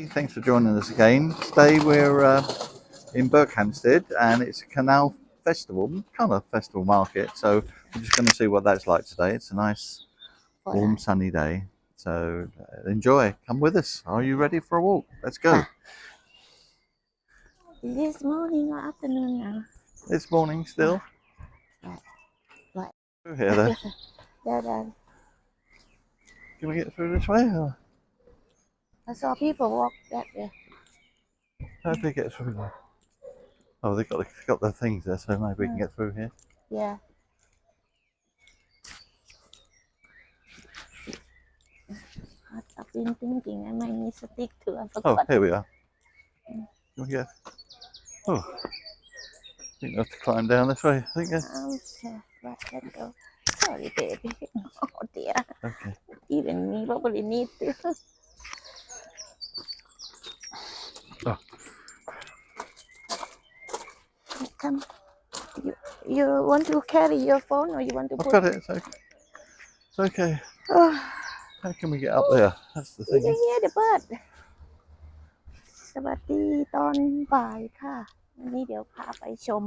Thanks for joining us again. Today we're in Berkhamsted and it's a Canal festival, kind of festival market. So we're just going to see what that's like today. It's a nice, warm, sunny day. So enjoy. Come with us. Are you ready for a walk? Let's go. This morning or afternoon now? It's morning still. Right. Through here though. Can we get through this way? Or? I saw people walk that way. How do they get through there? Oh, they've got the things there, so maybe we can get through here. Yeah. I've been thinking I might need to stick to. I forgot. Oh, here we are. Can we get? Oh, I think we have to climb down this way. I think. Right, let's go. Sorry, baby. Oh dear. Okay. Even me probably need to. Oh. Come. You want to carry your phone or you want to put? I've got it. It's okay. It's okay. How can we get up there? That's the thing. You hear the bird. สวัสดีตอนบ่ายค่ะวันนี้เดี๋ยวพาไปชม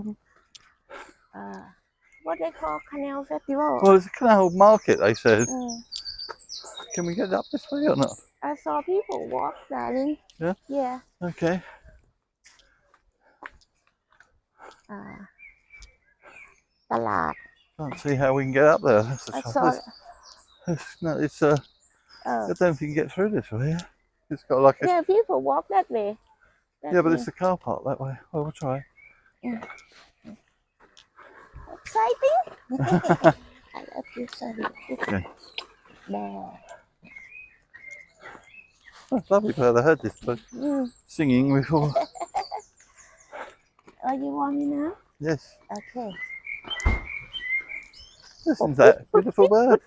what they call Canal Festival. Well, it's a canal market, they said. Can we get up this way or not? I saw people walk, darling. Yeah? Yeah. Okay. Talat. Can't see how we can get up there. That's the trouble. I don't think you can get through this way. It's got like a... Yeah, people walk that way. But it's the car park that way. Well, we'll try. Exciting! I love you, sorry. Okay. There. Oh, it's lovely to have heard this but singing before. Are you warming up? Yes. Okay. Listen to that beautiful bird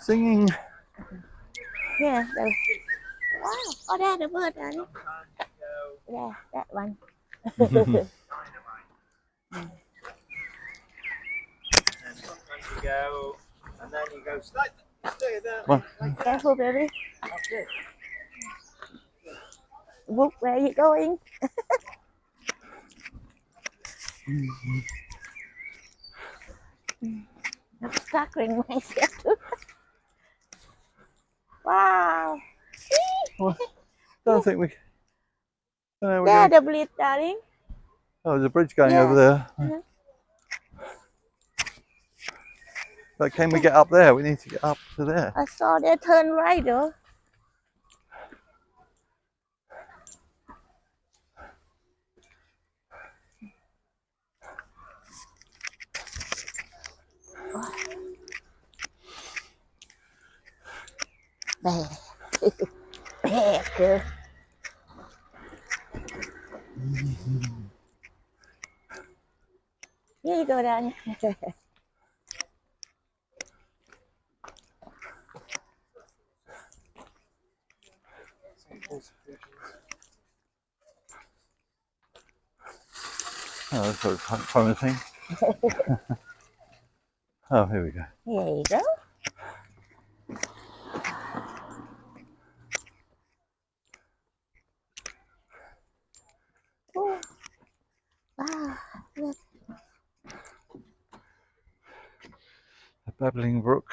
singing. Yeah. Wow. Oh, there's the bird, darling. Yeah, that one. And sometimes you go, and then you go slightly. Careful, baby. That's it. Look where you going. I'm struggling myself too. Wow. Well, don't think we. There's the bridge, darling. Oh, there's a bridge going over there. But can we get up there? We need to get up to there. I saw they turn right though. Here you go, down. Oh, that's sort of promising. Oh, here we go. Here you go. Oh. Wow, look. A babbling brook.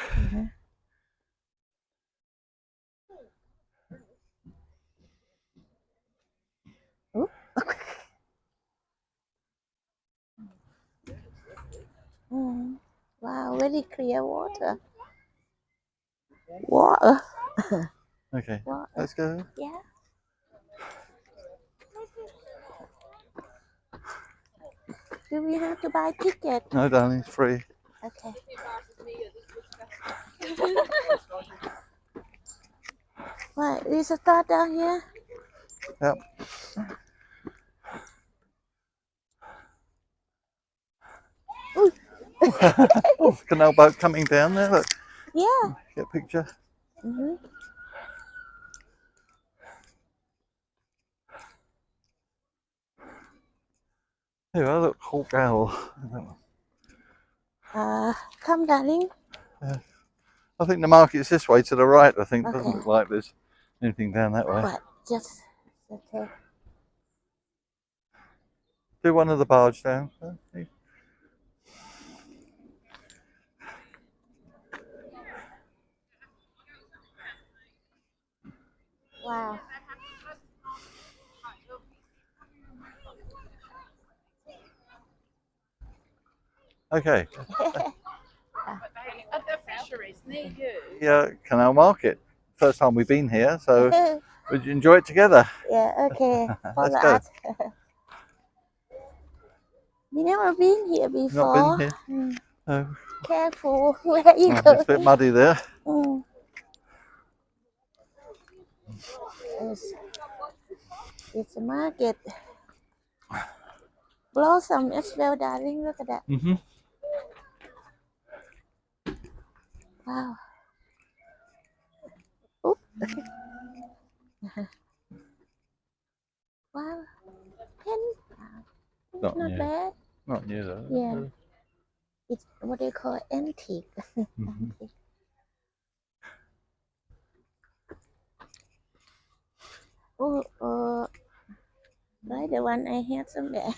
Wow, very clear water. Water. Okay, Water. let's go. Yeah. Do we have to buy ticket? No, darling, it's free. Okay. Right, we start down here. Yep. Oh, canal boat coming down there. Look. Yeah. Get a picture. Here, look, hawk owl. Come, darling. I think the market's this way to the right. I think doesn't look like there's anything down that way. But just Okay. Do one of the barge down. Wow. Okay. At the fisheries near you. Yeah, Canal Market. First time we've been here, so we'd enjoy it together. Yeah, okay. Let's Follow go. us. We never been here before. Not been here. Mm. No. Careful where you Oh, go. it's a bit muddy there. Mm. It's a market. Blossom as well, darling. Look at that. Mm-hmm. Wow. Oop. Wow. Pen. Not Not new. bad. Not new though. Yeah. It's what they call antique. Mm-hmm. Oh, like the one I had somewhere.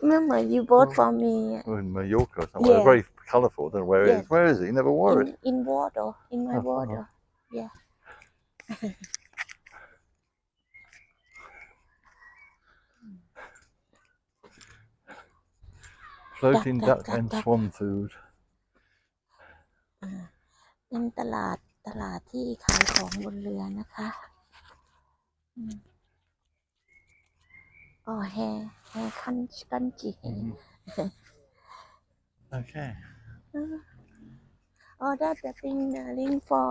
Remember you bought for me Oh, in Mallorca or somewhere. Yeah. Very colourful. I don't know where it Yes. is. Where is it? You never wore it. in water, in my Oh, water. Yeah. Floating Duck, duck and duck. swan food. เป็นตลาดที่ขายของบนเรือนะคะอ๋อแฮคันจิ Okay. Oh, that's the thing, darling, for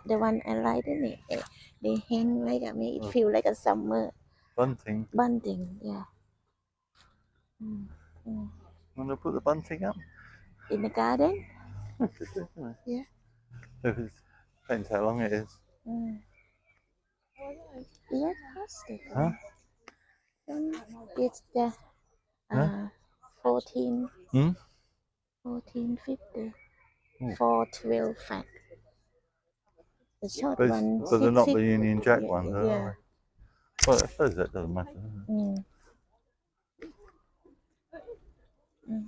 the one I like, isn't it? They hang like a make it feel like a summer Bunting. bunting, yeah. Want to put the bunting up? In the garden? Yeah. Depends how long it is. Yeah, plastic. Huh? It's the Huh? 14. Hmm? 14.50 Oh. for 12 pack. The short But, one. but they're not the 6.50. Union Jack Yeah, ones, are yeah. they? Well, I suppose that doesn't matter. Does it?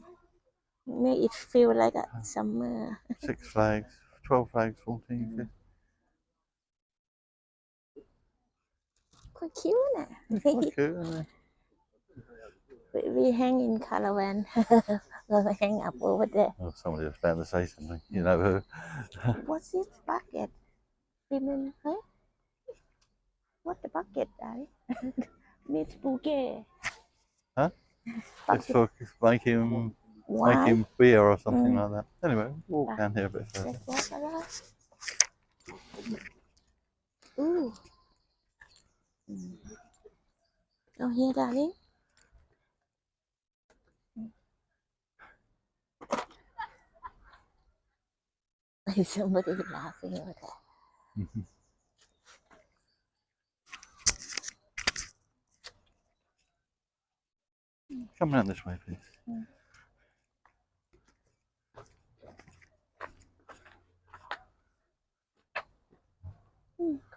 Make it feel like a summer. 6 flags, 12 flags, 14, 15. Quite cute, nah? Quite cute, isn't it? We hang in caravan. We'll hang up over there. Oh, somebody was about to say something. You know who? What's this bucket? Remember? What the bucket, Daddy? Miss Bouquet. Huh? It's Bucket. for make him Why? beer or something like that. Anyway, walk down here a bit further. Let's walk around. Ooh. Oh, here, darling. Somebody laughing over there. Come round this way, please.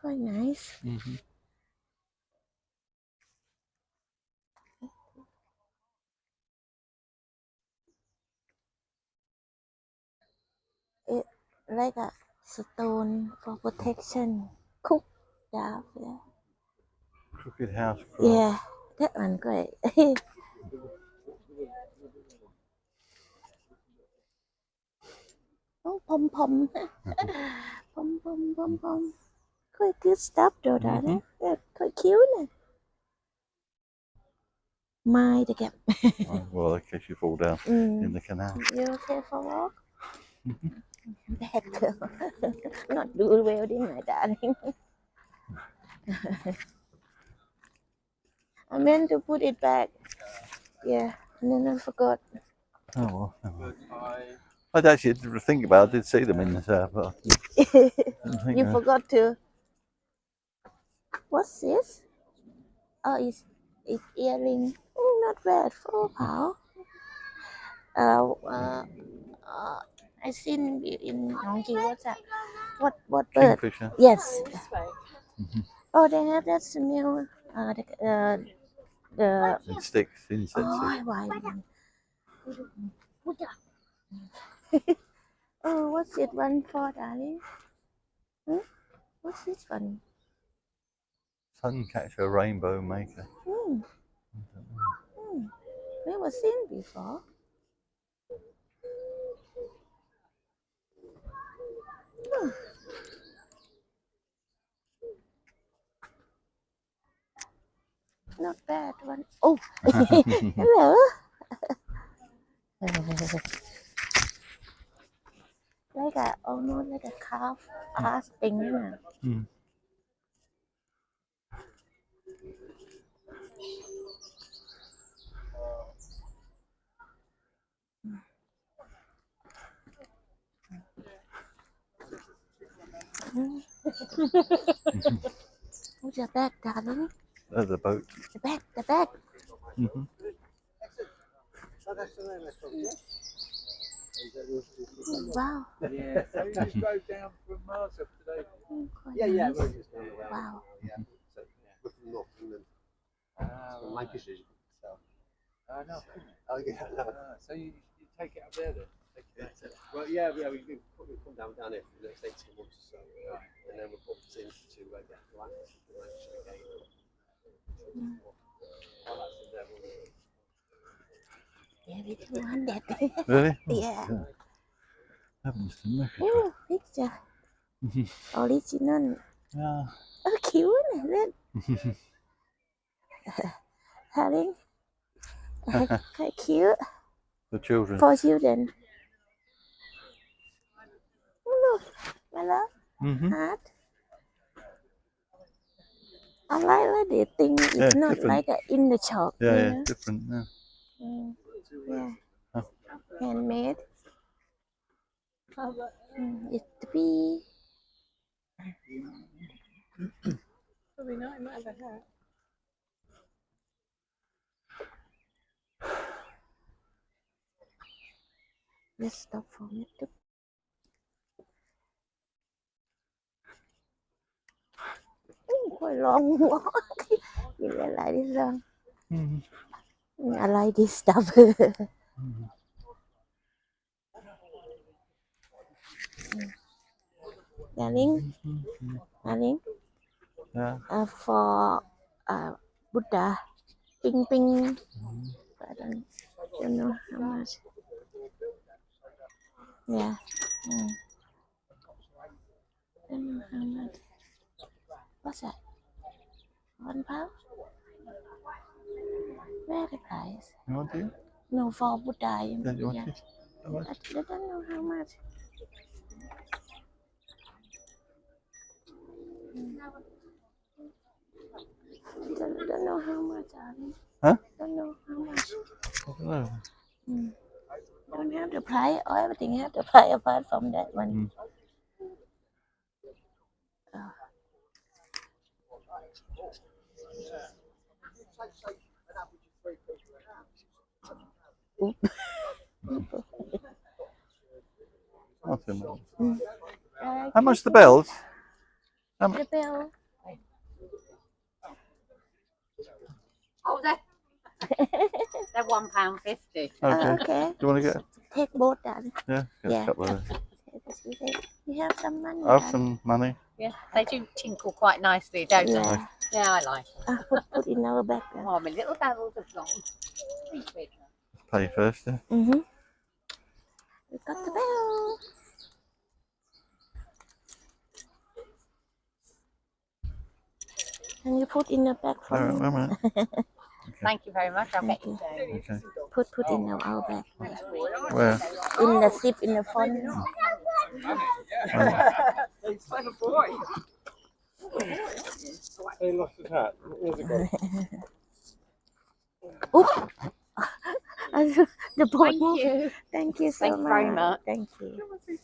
Quite nice. Mm-hmm. It like a stone for protection. Cook down there. Crooked house. Yeah, that one great. Oh, pom pom. Pom. Quite good stuff though, darling. That's quite cute. My the gap. Oh, well, in case you fall down in the canal. You okay for walk? Bad girl. Not do welding, my darling. I meant to put it back. Yeah, and then I forgot. Oh, well. I'd actually think about it. I did see them in the south, but You forgot to. What's this? Oh, it's earring. Not bad for pound. I seen in Ang What's that? What bird? Kingfisher. Yes. This way. Oh, they have that smell. The It sticks, insects. oh, why? Oh, what's it one for, darling? What's this one? Suncatcher rainbow maker. Never seen before. Not bad one. Oh, hello. Like almost like a calf ass thing, isn't it? What's your bag, darling? Oh, the boat. The bag. Wow. Yeah, so you just drove down from Martha today. Yeah. We're just down the way. Wow. So, we're from North England. From Lancashire. So. No. Oh, yeah, no. So you take it up there then? Well, yeah, we probably come down here for the next 18 months or so. And then we're booked in to get to Lancashire again. Yeah, we do want that. Really? Yeah. Happens to me. Oh, picture. Original. Yeah. Oh, cute, isn't it? Darling. Quite cute. For children. For children. Oh, look. My love. Heart. I like the thing. It's Yeah, not different. like in the shop. Yeah, you yeah, know? different. Yeah. Yeah. Oh. Handmade. It's to be. Probably not. It might have a hat. Let's stop for a minute. Quite long walk. You like this long. I like this stuff. Darling. Yeah. For Buddha. Ping. I don't know how much. Yeah. Don't know how much. What's that? £1? Where the price? You want to? No, for Buddha. Yeah, you want to? How much? I don't know how much. Don't know how much, darling. Huh? Don't know how much. I don't know. Don't have the price. Or everything have the price apart from that one. Nothing more. How much the bells? The bell. Oh, they're £1.50. Okay. Okay. Do you want to get? Take both, darling. Yeah. Get Yeah. a couple of. You have some money. I have some money. Yeah, they do tinkle quite nicely, don't they? Yeah. Yeah, I like them. Put in our bag. Oh, my little barrels have gone. £3. Pay first. Yeah. We got the bell. Can you put in the bag for All right, me? wait a minute. Thank you very much. I'll Thank get you change. Okay. Put in our bag. Where? In the zip in the front. It's like a boy. He lost his hat. Where's it gone? The boat Thank moved. you. Thank you so Thank you much. very much. Thank you.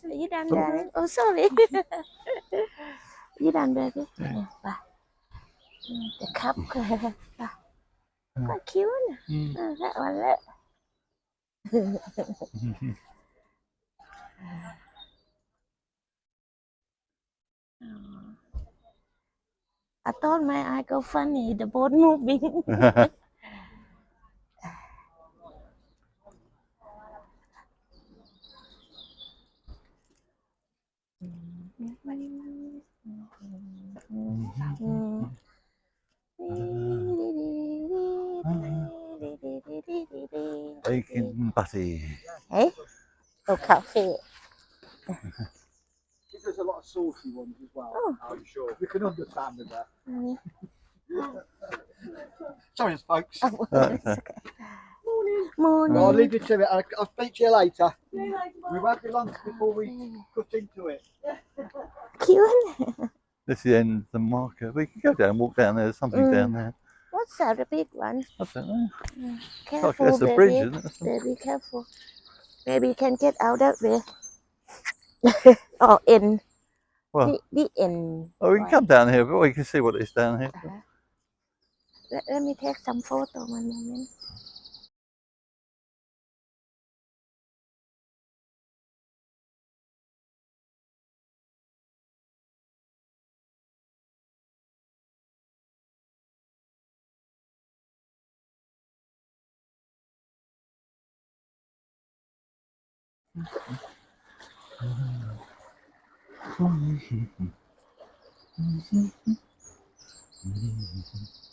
Are you done, darling? Oh, sorry. You done, baby? Yeah. Bye. The cup. Bye. Quite cute. That one. I thought my eye go funny. The boat moving. Bacon butty. Hey, oh, cafe. There's a lot of saucy ones as well. Oh. I'm sure. We can understand with that. Mm. Sorry, folks. Oh, That's it's okay. Morning. Well, I'll leave you to it. I'll speak to you later. We won't be long before we cut into it. Cute. This is the end of the market. We can go down and walk down there. There's something down there. What's that? The big one? I don't know. Careful, That's the baby. bridge, isn't it? Baby, careful. Maybe you can get out that way. Oh, in. Well, The end. oh, we can come down here, but we can see what it's down here. Let me take some photo one moment.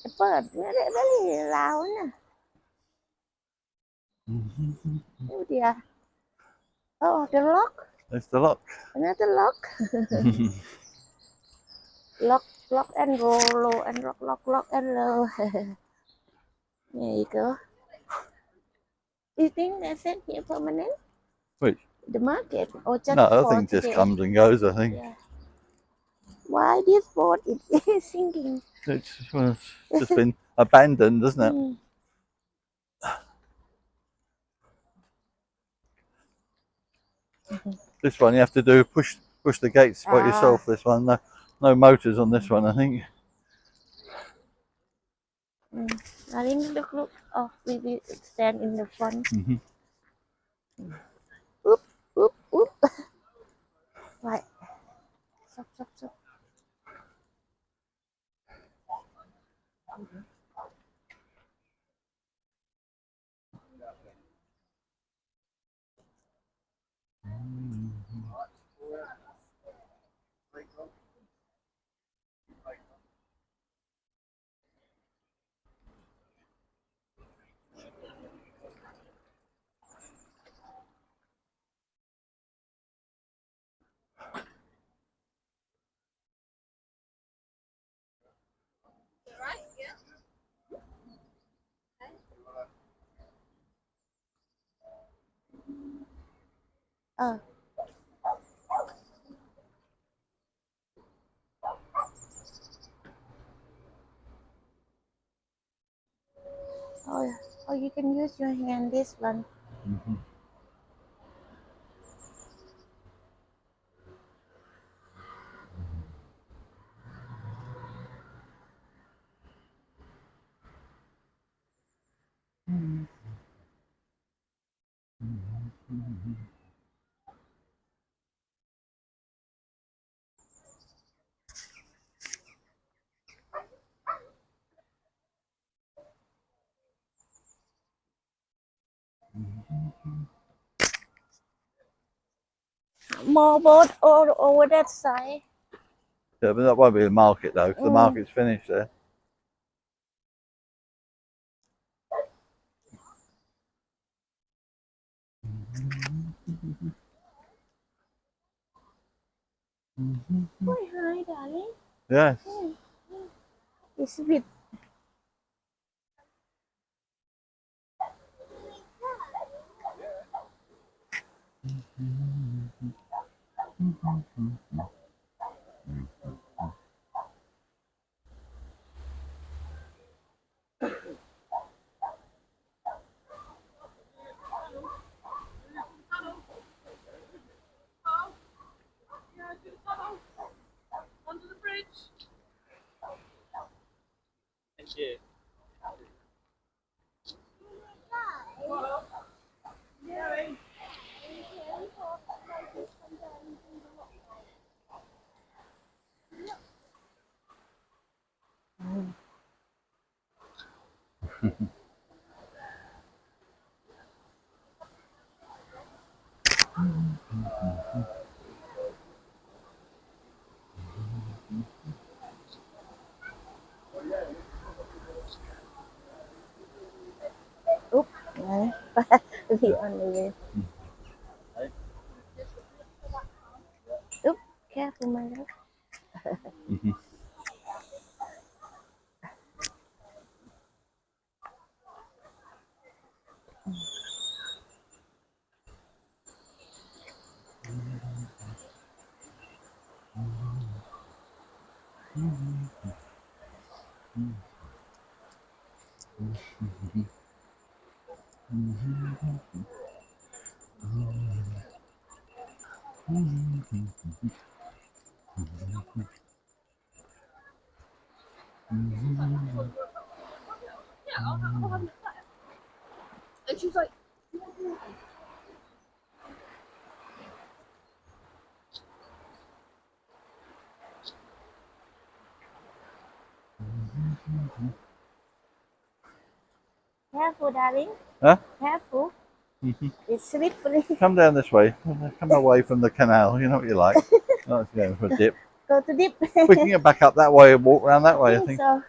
The bird very loud. Oh dear. Oh, the lock. There's the lock. Another lock. Lock and roll, low and lock and low. There you go. Do you think that's it here permanent? Which? The market or just No, I for think just today? comes and goes, I think. Yeah. Why this boat is sinking? It's just been abandoned, isn't it? Mm. This one you have to do push the gates by yourself. This one, no motors on this one, I think. I think look. Oh, we stand in the front. Oop. Right. Stop. Oh, you can use your hand. This one. More boat all over that side. Yeah, but that won't be the market though, because the market's finished there. Oh, hi, darling. Yes. It's a bit. Under the bridge. Thank you. Oop, be on the way. Oop, careful, my love. And she's like, Careful, darling. Huh? Careful. It's slippery. Come down this way. Come away from the canal. You know what you like. Not going for a dip. Go to dip. We can get back up that way and walk around that way, I think. So.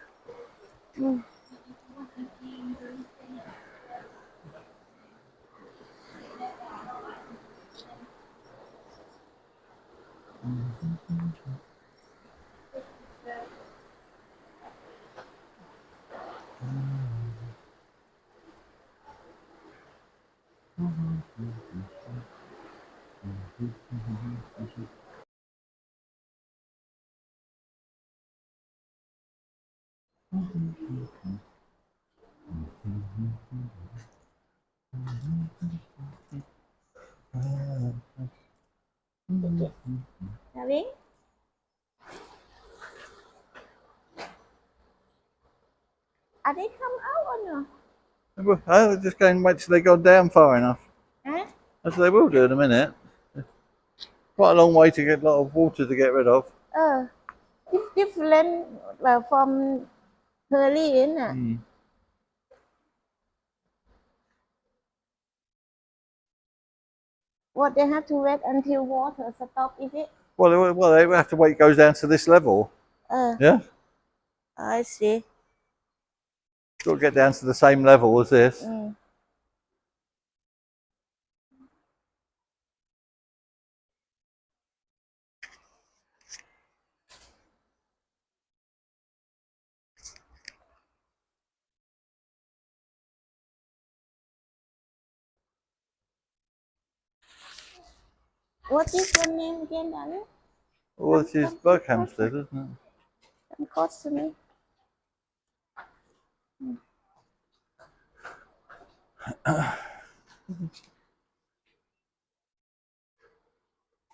Darling? Are they come out or no? We're just going to wait till they go down far enough. Huh? As they will do in a minute. Quite a long way to get a lot of water to get rid of. It's different from Hurley, isn't it? What, they have to wait until water stop, is it? Well, they have to wait. It goes down to this level. Yeah. I see. Got to get down to the same level as this. What is your name again, darling? Well, this is Berkhamsted, isn't it? Come close to me.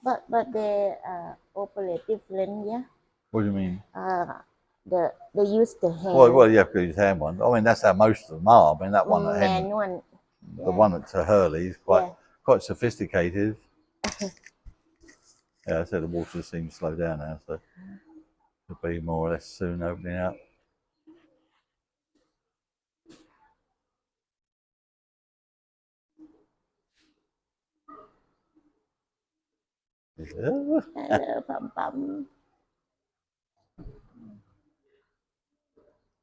But they operate different, yeah. What do you mean? They use the hand. Well, you have to use hand one. I mean, that's how most of them are. I mean, that one at Hen, manual. the one at Hurley is quite sophisticated. Yeah, I said the water seems to slow down now, so it'll be more or less soon opening up. Hello, Pum Pum.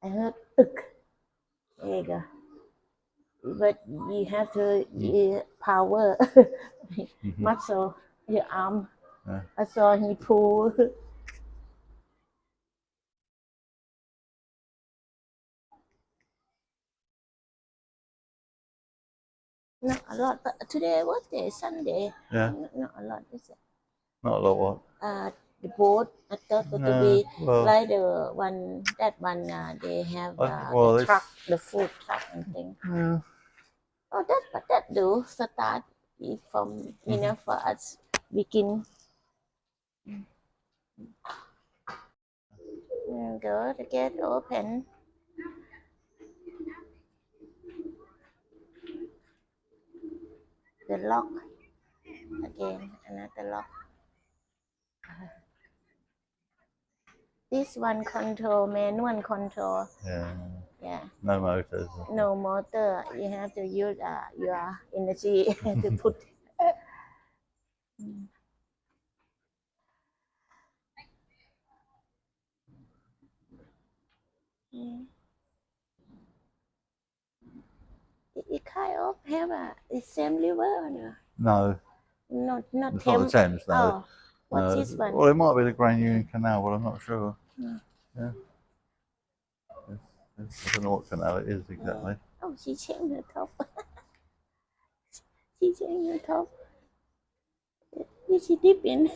I heard there you go. But you have to power muscle your arm. I saw he pull. Not a lot, but today what day? Sunday. Yeah. Not a lot, is it? Not a lot. What? The boat. I thought it would be well, like the one they have well, the truck, the food truck and thing. Yeah. Oh, that do start from for us begin. Go to get open. The lock again, another lock. This one control, manual control. Yeah. Yeah. No motors. No motor. You have to use your energy to put. It kind of have the same river or no? No, Not it's not the Thames. Thames. No. Oh, what's No. this one? Well, it might be the Grand Union Canal, but I'm not sure. Yeah. I don't know what canal it is exactly. Oh, she changed her top. She changed her top. Did she dip in?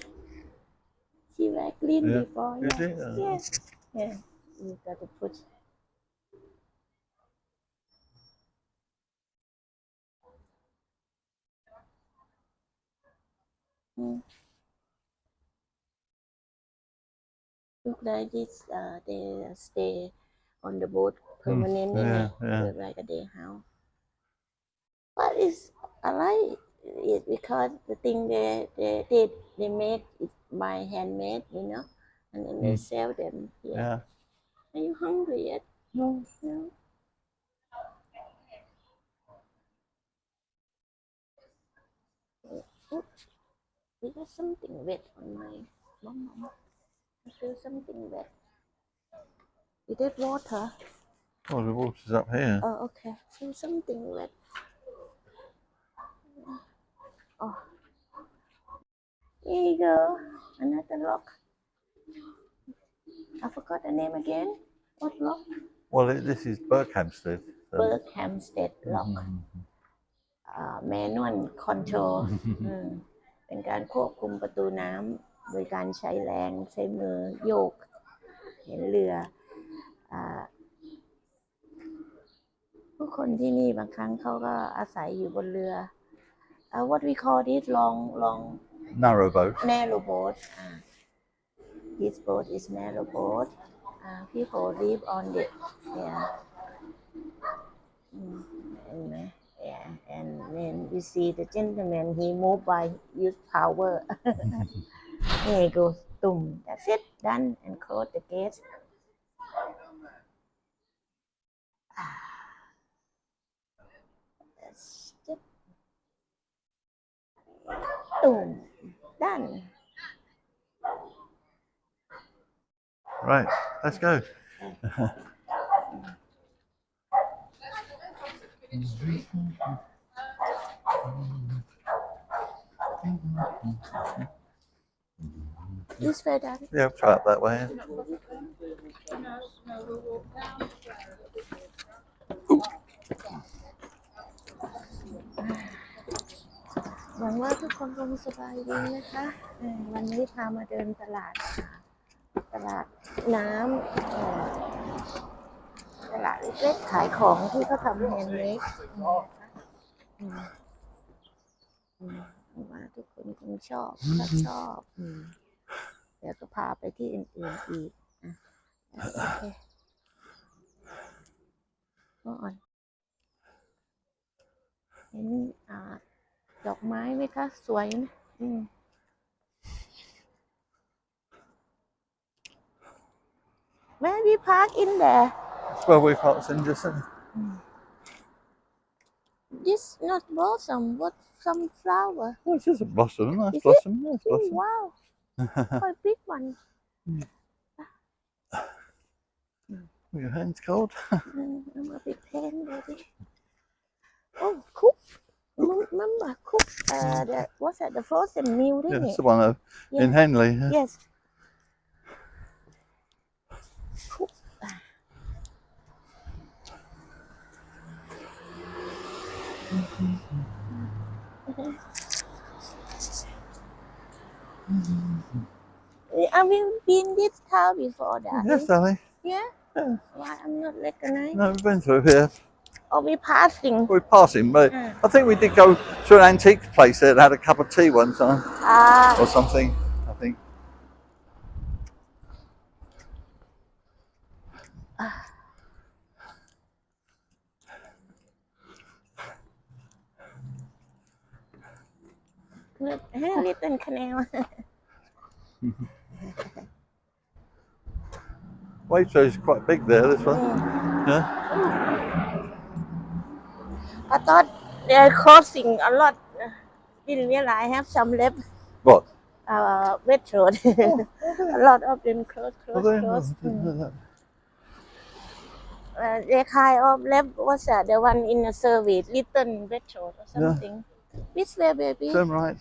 She was clean Yeah. before. Is Yeah. it? Yes. Yeah. You got to put. Look like this. They stay on the boat permanently. Yeah. Look like a day house. But it's I like it because the thing they make it by handmade, you know, and then they sell them here. Yeah. Are you hungry yet? No. Oops. We got something wet on my mom. I feel something wet. Is that water? Oh, the water's up here. Oh, okay. Feel something wet. Oh. Here you go. Another rock. I forgot the name again. What rock? Well, this is Berkhamsted. So. Berkhamsted rock. Manual control เป็นการควบคุมประตูน้ำโดยการใช้แรงใช้มือโยกเห็นเรือผู้คนที่นี่บางครั้งเขาก็อาศัยอยู่บนเรือ what we call this long Narrow boat. narrow boat this boat is narrow boat people live on it yeah Yeah, and then we see the gentleman, he moved by use power. There he goes, boom, that's it, done, and close the gate. That's it. Boom, done. Right, let's go. This way, Daddy. Yeah, try it that way. หวังว่าทุกคนคงสบายดีนะคะวันนี้พามาเดินตลาดน้ำตลาดเล็กๆขายของที่เขาทำแฮนด์เมดว่าทุกคนคงชอบถ้าชอบเดี๋ยวก็พาไปที่อื่นๆอีกโอเคก็อ่อนเห็นดอกไม้ไหมคะสวยนะWhere we park in there? That's where we parked in just then. This not blossom, what some flower? Oh, it's just a blossom, nice Is blossom. it? Nice Oh, blossom. wow. Quite big one. Your hand's cold. I'm a bit pain, baby. Oh, cook. Remember, cook. What's that? The frozen meal, Yeah, isn't it's it? the one in Henley. Yes. Cook. Have you been this town before that? Yes, darling. Yeah? Why I'm not recognized? No, we've been through here. Or we passing? We're passing, but I think we did go to an antique place there and had a cup of tea one time. Or something, I think. Look, little canal. Waitrose is quite big there, this one. Yeah. I thought they're closing a lot. Didn't realize have some left. What? Wet road. A lot of them close. They kind of left. What's that? The one in the service, Little Wet Road or something. Which way, baby? Turn right.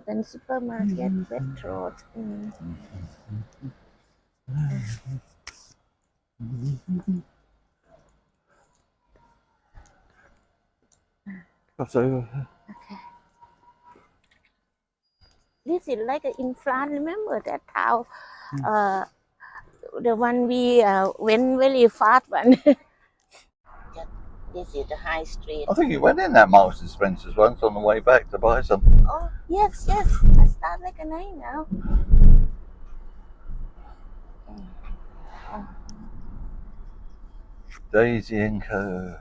Then supermarket, Wet Road. So, This is like in France. Remember that town? The one we went very fast one. This is the high street. I think you went in that Marks and Spencer's once on the way back to buy something. Oh, yes. I start like a 9 now. Daisy and Co.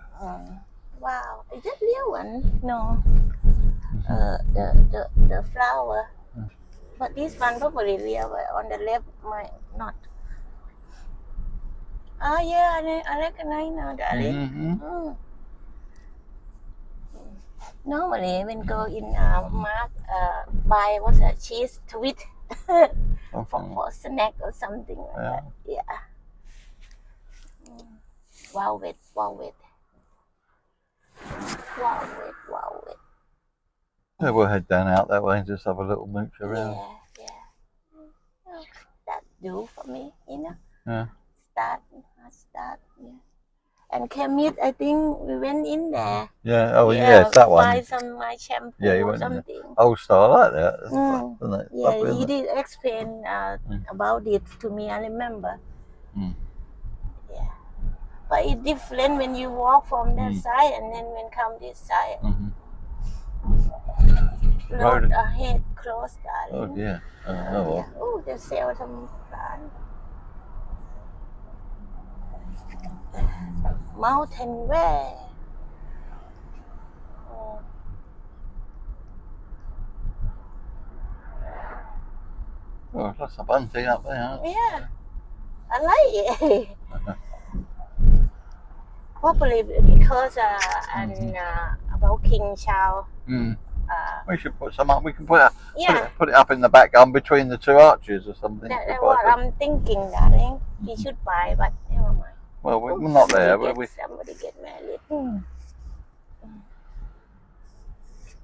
Wow. Is that real one? No. The flower. But this one probably real, but on the left might not. Oh yeah, I recognize now, darling. Normally when go in mark buy what's that cheese tweet for snack or something like that. Yeah. Wow it. Yeah, we'll head down out that way and just have a little mooch around. Yeah. Oh, that do for me, you know. Yeah. Start. Yeah. And Chemist, I think we went in there. Yeah. Oh, yeah, it's that one. Buy some my shampoo Yeah, you or went in there. something. Old style, I like that. Isn't it? Yeah, Lovely, he isn't it? did explain about it to me. I remember. Yeah, but it's different when you walk from that side and then when come this side. Road ahead, close, darling. Oh, yeah. Oh, they sell some plant. Mountain way. Oh, that's a bunting up there, huh? Yeah, I like it. Probably because about King Charles. We should put some up. We can put it up in the back garden between the two arches or something. That's what I'm thinking, darling. We should buy, but never mind. Well, we're not there, but we. Somebody get married.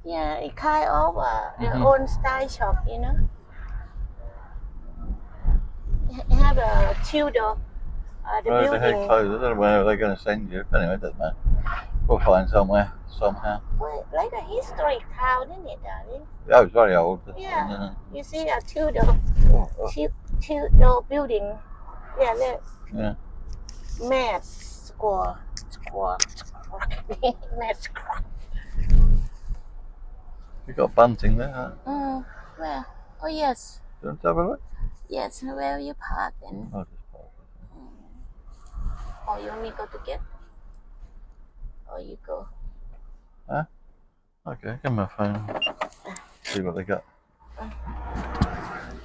Yeah, it kind of their own style shop, you know. Have a Tudor. The Road building. ahead closed. I don't know where they're going to send you. Anyway, it doesn't matter. We'll find somewhere somehow. Well, like a historic town, isn't it, darling? Oh, it's very old. Yeah. You see a Tudor building. Yeah, look. Yeah. Mad square. Mad square. You got bunting there, huh? Where? Oh yes. Do you want to have a look? Yes. Where you park then? I'll just park Or you want me to go to get? Or you go? it. Okay, give me my phone. See what they got.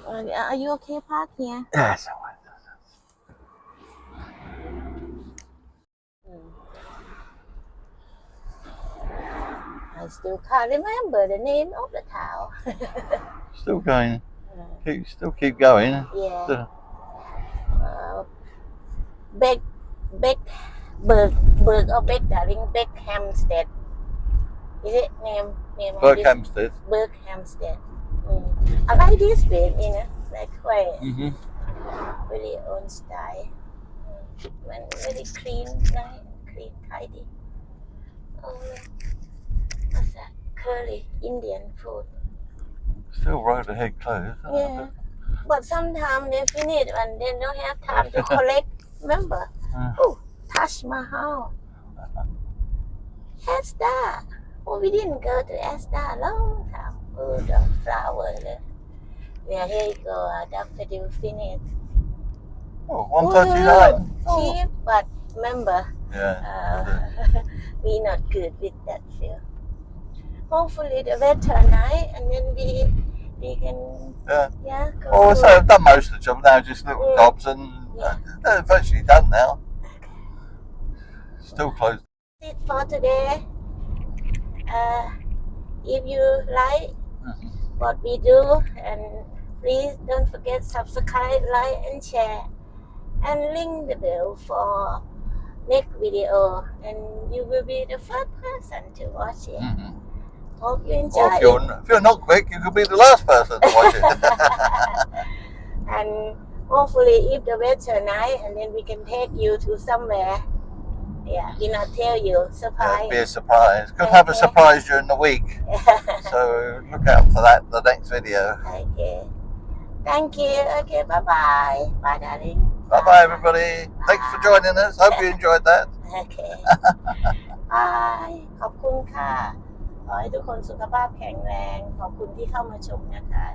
Are you okay park here? Yeah, it's alright. I still can't remember the name of the town. Still going. Keep going. Yeah. Berkhamsted. Is it name of Berkhamsted. Berkhamsted. I like this bit, you know, like quite really own style. When very clean, nice, clean, tidy. Oh, what's that? Curry, Indian food. Still road ahead closed. Yeah. But sometimes they finish and they don't have time to collect. Remember? Oh, Taj Mahal. Asda. Oh, we didn't go to Asda a long time. Oh, the flower. Yeah, here you go. Daffodil finish. Oh, 139. Cheap, but remember, Yeah. we not good with that feel. hopefully the weather nice, and then we can go. Well, so I've done most of the job now, just little jobs, and they're virtually done now. Still closed. That's it for today. If you like what we do, and please don't forget subscribe, like, and share, and ring the bell for next video, and you will be the first person to watch it. Hope you enjoy Or if you're not quick, you could be the last person to watch it. And hopefully if the weather nice, and then we can take you to somewhere. Yeah, we not tell you, surprise. It'll be a surprise. Could have a surprise during the week. So look out for that, the next video. Okay. Thank you. Okay, bye-bye. Bye, darling. Bye-bye, everybody. Thanks for joining us. Hope you enjoyed that. Okay. Bye. ขอบคุณค่ะ ขอให้ทุกคนสุขภาพแข็งแรง ขอบคุณที่เข้ามาชมนะคะ